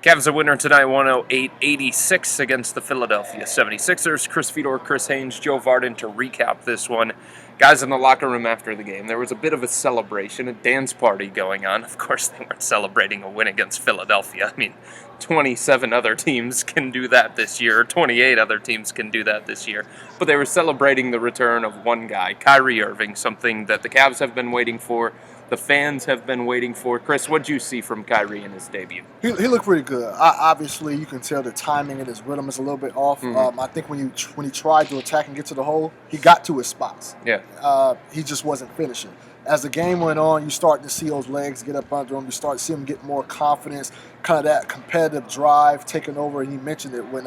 Cavs a winner tonight, 108-86 against the Philadelphia 76ers. Chris Fedor, Chris Haynes, Joe Vardon to recap this one. Guys in the locker room after the game, there was a bit of a celebration, a dance party going on. Of course, they weren't celebrating a win against Philadelphia. I mean, 27 other teams can do that this year, 28 other teams can do that this year. But they were celebrating the return of one guy, Kyrie Irving, something that the Cavs have been waiting for. The fans have been waiting for. Chris, what did you see from Kyrie in his debut? He looked pretty good. Obviously, you can tell the timing and his rhythm is a little bit off. Mm-hmm. I think when he tried to attack and get to the hole, he got to his spots. Yeah. He just wasn't finishing. As the game went on, you start to see those legs get up under him. You start to see him get more confidence, kind of that competitive drive taking over. And he mentioned it when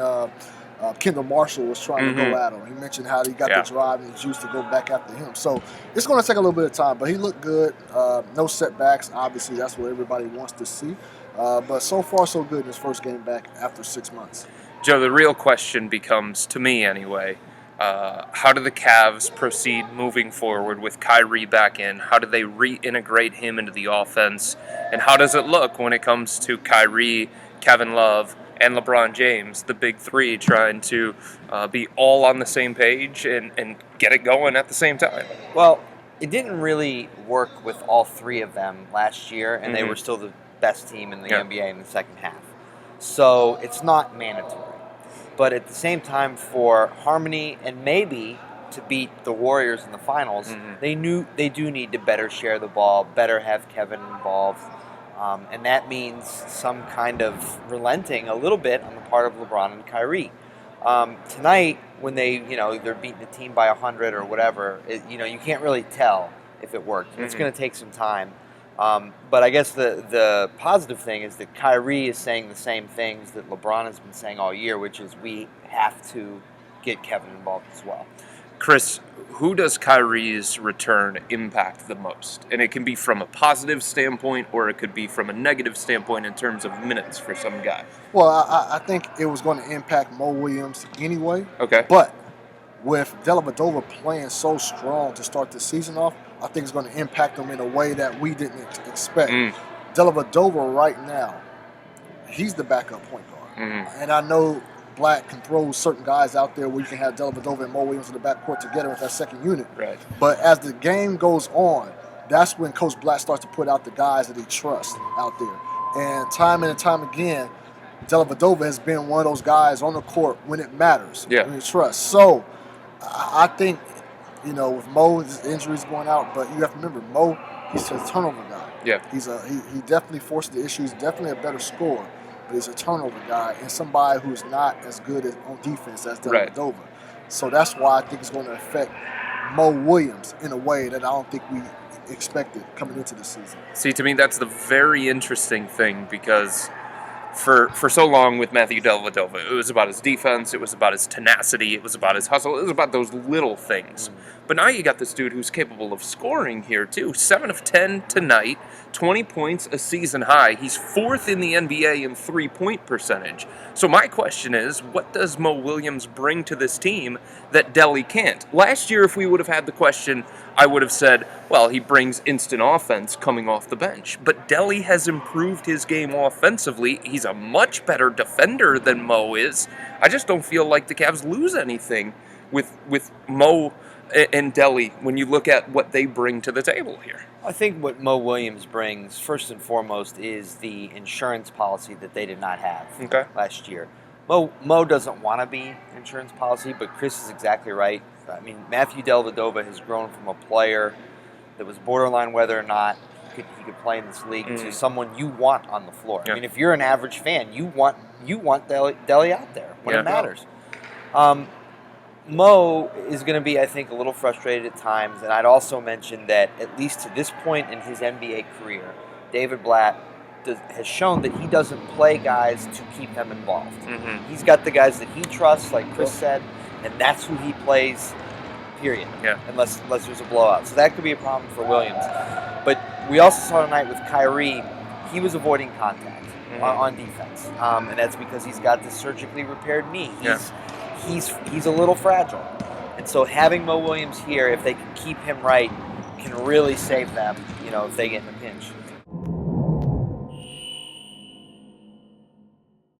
Kendall Marshall was trying to go at him. He mentioned how he got the drive and the juice to go back after him. So it's going to take a little bit of time, but he looked good. No setbacks. Obviously, that's what everybody wants to see. But so far, so good in his first game back after 6 months. Joe, the real question becomes, to me anyway, how do the Cavs proceed moving forward with Kyrie back in? How do they reintegrate him into the offense? And how does it look when it comes to Kyrie, Kevin Love, and LeBron James, the big three, trying to be all on the same page and get it going at the same time? Well, it didn't really work with all three of them last year, and they were still the best team in the NBA in the second half. So it's not mandatory. But at the same time, for harmony and maybe to beat the Warriors in the finals, they do need to better share the ball, better have Kevin involved. And that means some kind of relenting a little bit on the part of LeBron and Kyrie. Tonight, when they're beating a team by 100 or whatever, you can't really tell if it worked. It's going to take some time. But I guess the positive thing is that Kyrie is saying the same things that LeBron has been saying all year, which is we have to get Kevin involved as well. Chris, who does Kyrie's return impact the most? And it can be from a positive standpoint or it could be from a negative standpoint in terms of minutes for some guy. Well, I think it was going to impact Mo Williams anyway. Okay. But with Dellavedova playing so strong to start the season off, I think it's going to impact him in a way that we didn't expect. Dellavedova right now, he's the backup point guard. And I know Black can throw certain guys out there where you can have Dellavedova and Mo Williams in the backcourt together with that second unit. Right. But as the game goes on, that's when Coach Black starts to put out the guys that he trusts out there. And time again, Dellavedova has been one of those guys on the court when it matters, when you trust. So I think, with Mo, his injuries going out, but you have to remember, Mo, he's a turnover guy. Yeah. He definitely forced the issue. He's definitely a better scorer. He's a turnover guy and somebody who's not as good on defense as Dellavedova. So that's why I think it's going to affect Mo Williams in a way that I don't think we expected coming into the season. See, to me, that's the very interesting thing because for so long with Matthew Dellavedova, it was about his defense, it was about his tenacity, it was about his hustle, it was about those little things. But now you got this dude who's capable of scoring here too. 7 of 10 tonight, 20 points, a season high. He's 4th in the NBA in three-point percentage. So my question is, what does Mo Williams bring to this team that Delly can't? Last year, if we would have had the question, I would have said, well, he brings instant offense coming off the bench. But Delly has improved his game offensively. He's a much better defender than Mo is. I just don't feel like the Cavs lose anything with Mo and Delly when you look at what they bring to the table here. I think what Mo Williams brings, first and foremost, is the insurance policy that they did not have last year. Mo doesn't want to be insurance policy, but Chris is exactly right. I mean, Matthew Dellavedova has grown from a player that was borderline whether or not he could play in this league to someone you want on the floor. I mean, if you're an average fan, you want Delly out there when it matters. Mo is going to be, I think, a little frustrated at times, and I'd also mention that at least to this point in his NBA career, David Blatt has shown that he doesn't play guys to keep them involved. He's got the guys that he trusts, like Chris said, and that's who he plays, period, unless there's a blowout. So that could be a problem for Williams. But we also saw tonight with Kyrie, he was avoiding contact on defense, and that's because he's got this surgically repaired knee. He's a little fragile. And so having Mo Williams here, if they can keep him right, can really save them, if they get in a pinch.